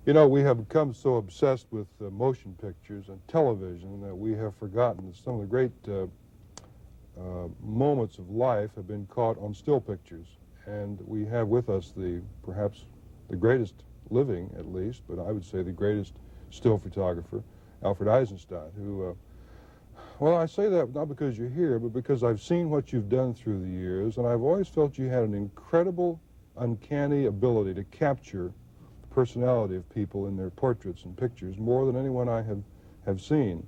You know, we have become so obsessed with motion pictures and television that we have forgotten that some of the great moments of life have been caught on still pictures. And we have with us perhaps the greatest living, at least, but I would say the greatest still photographer, Alfred Eisenstaedt, who, well, I say that not because you're here, but because I've seen what you've done through the years, and I've always felt you had an incredible, uncanny ability to capture the personality of people in their portraits and pictures more than anyone I have seen.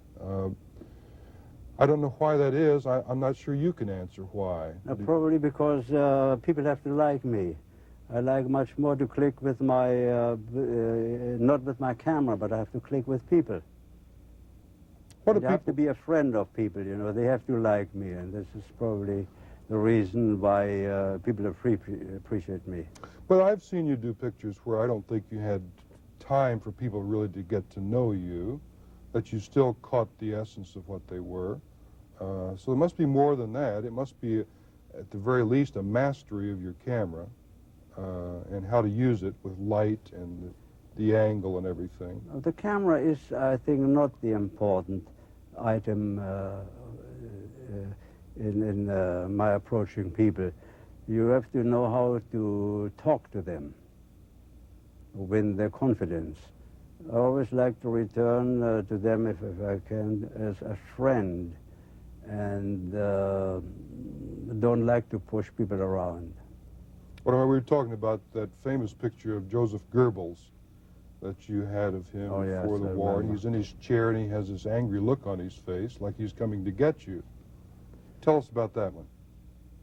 I don't know why that is. I'm not sure you can answer why. Probably because people have to like me. I like much more to click with my, not with my camera, but I have to click with people. What do you have to be a friend of people, you know. They have to like me, and this is probably the reason why people appreciate me. But I've seen you do pictures where I don't think you had time for people really to get to know you, that you still caught the essence of what they were. So it must be more than that. It must be, at the very least, a mastery of your camera and how to use it with light and the angle and everything. The camera is, I think, not the important item in my approaching people. You have to know how to talk to them, win their confidence. I always like to return to them, if I can, as a friend, and don't like to push people around. Well, we were talking about that famous picture of Joseph Goebbels that you had of him before the war, and he's in his chair and he has this angry look on his face, like he's coming to get you. Tell us about that one.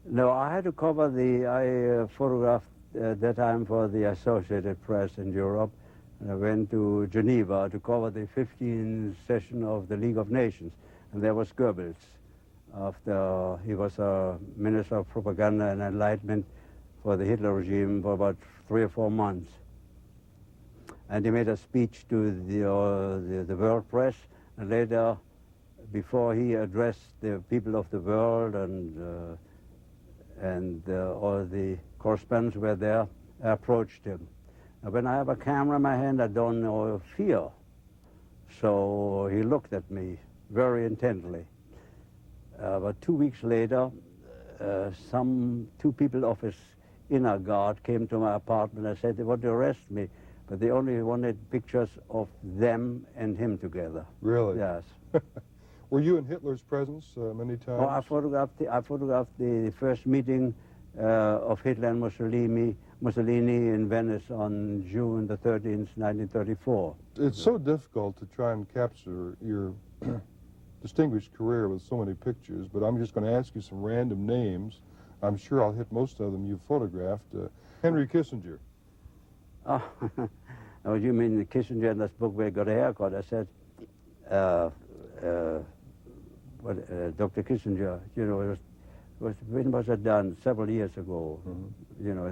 No, I had to cover I photographed at that time for the Associated Press in Europe, and I went to Geneva to cover the 15th session of the League of Nations, and there was Goebbels. After he was a Minister of Propaganda and Enlightenment for the Hitler regime for about 3 or 4 months. And he made a speech to the world press, and later, before he addressed the people of the world and all the correspondents were there, I approached him. Now, when I have a camera in my hand, I don't know fear. So he looked at me very intently. But 2 weeks later, 2 people of his inner guard came to my apartment and said they wanted to arrest me, but they only wanted pictures of them and him together. Really? Yes. Were you in Hitler's presence many times? Oh, I photographed the first meeting of Hitler and Mussolini in Venice on June the 13th, 1934. It's so difficult to try and capture your distinguished career with so many pictures, but I'm just going to ask you some random names. I'm sure I'll hit most of them you've photographed. Henry Kissinger. Oh, oh, you mean Kissinger in this book where he got a haircut? I said, Dr. Kissinger, you know, when was it done? Several years ago, you know.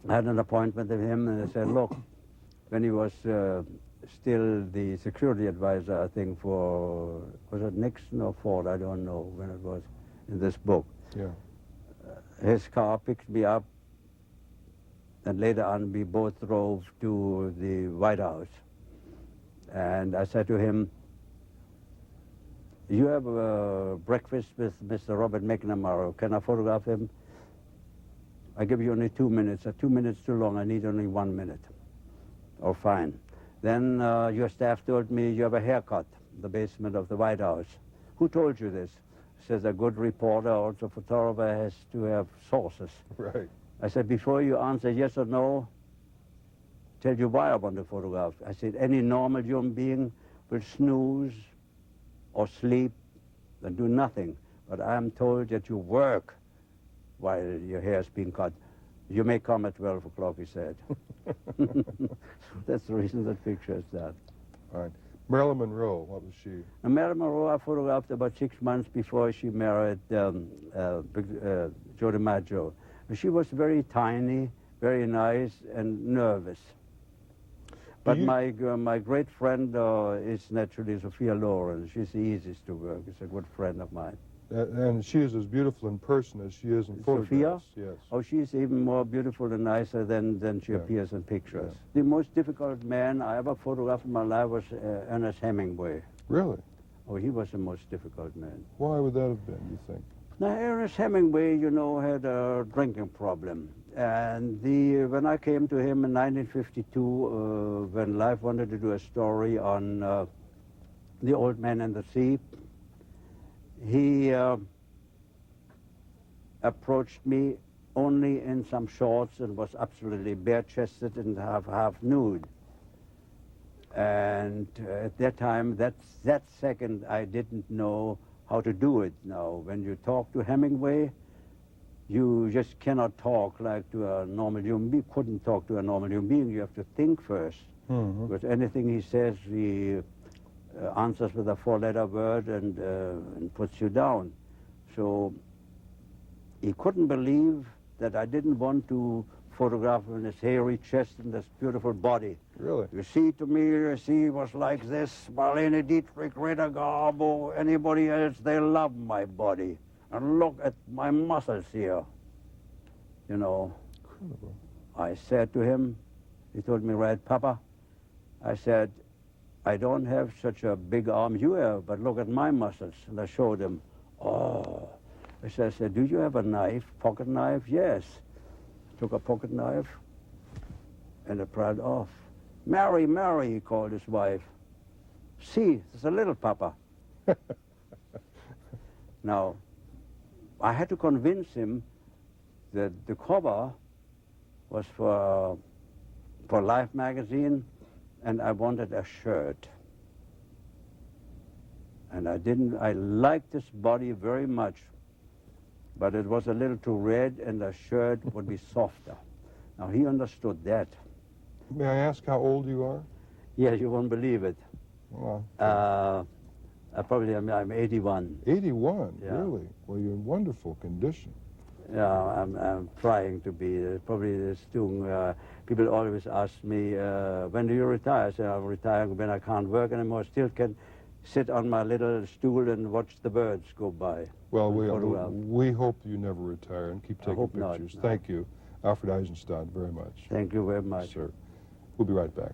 I had an appointment with him, and I said, look, when he was still the security advisor, I think, for, was it Nixon or Ford? I don't know when it was in this book. Yeah. His car picked me up, and later on we both drove to the White House. And I said to him, you have a breakfast with Mr. Robert McNamara. Can I photograph him? I give you only 2 minutes. 2 minutes too long. I need only 1 minute. Oh, fine. Then your staff told me you have a haircut in the basement of the White House. Who told you this? Says a good reporter, also photographer, has to have sources. Right. I said, before you answer yes or no, tell you why I want to photograph. I said, any normal human being will snooze or sleep and do nothing. But I am told that you work while your hair is being cut. You may come at 12 o'clock, he said. That's the reason that picture is that. All right. Marilyn Monroe, what was she? Now, Marilyn Monroe I photographed about 6 months before she married Joe DiMaggio. She was very tiny, very nice, and nervous. But my great friend is naturally Sophia Loren. She's the easiest to work. She's a good friend of mine. And she is as beautiful in person as she is in photographs. Yes. Oh, she's even more beautiful and nicer than she appears in pictures. The most difficult man I ever photographed in my life was Ernest Hemingway. Really? Oh, he was the most difficult man. Why would that have been, you think? Now, Ernest Hemingway, you know, had a drinking problem. And when I came to him in 1952, when Life wanted to do a story on The Old Man and the Sea, he approached me only in some shorts and was absolutely bare-chested and half nude. And at that time, that second, I didn't know how to do it. Now, when you talk to Hemingway, you just cannot talk like to a normal human being. Couldn't talk to a normal human being. You have to think first. Mm-hmm. Because anything he says, he answers with a four-letter word and puts you down. So he couldn't believe that I didn't want to photograph him in his hairy chest and this beautiful body. Really? You see, to me, he was like this. Marlene Dietrich, Rita Garbo, anybody else, they love my body. And look at my muscles here. You know. Incredible. I said to him, he told me, right, Papa? I said, I don't have such a big arm you have, but look at my muscles. And I showed him. Oh. I said, do you have a knife, pocket knife? Yes. Took a pocket knife and I pried off. Mary, Mary, he called his wife. See, there's a little Papa. Now, I had to convince him that the cover was for Life magazine, and I wanted a shirt. And I liked this body very much, but it was a little too red, and the shirt would be softer. Now, he understood that. May I ask how old you are? Yes, you won't believe it. Well, I'm 81. 81, Yeah. really? Well, you're in wonderful condition. Yeah, I'm trying to be. People always ask me, when do you retire? I say, I'm retiring when I can't work anymore. Still can sit on my little stool and watch the birds go by. Well, we hope you never retire and keep taking hope not, pictures. no. Thank you, Alfred Eisenstaedt, very much. Thank you very much. Sir. We'll be right back.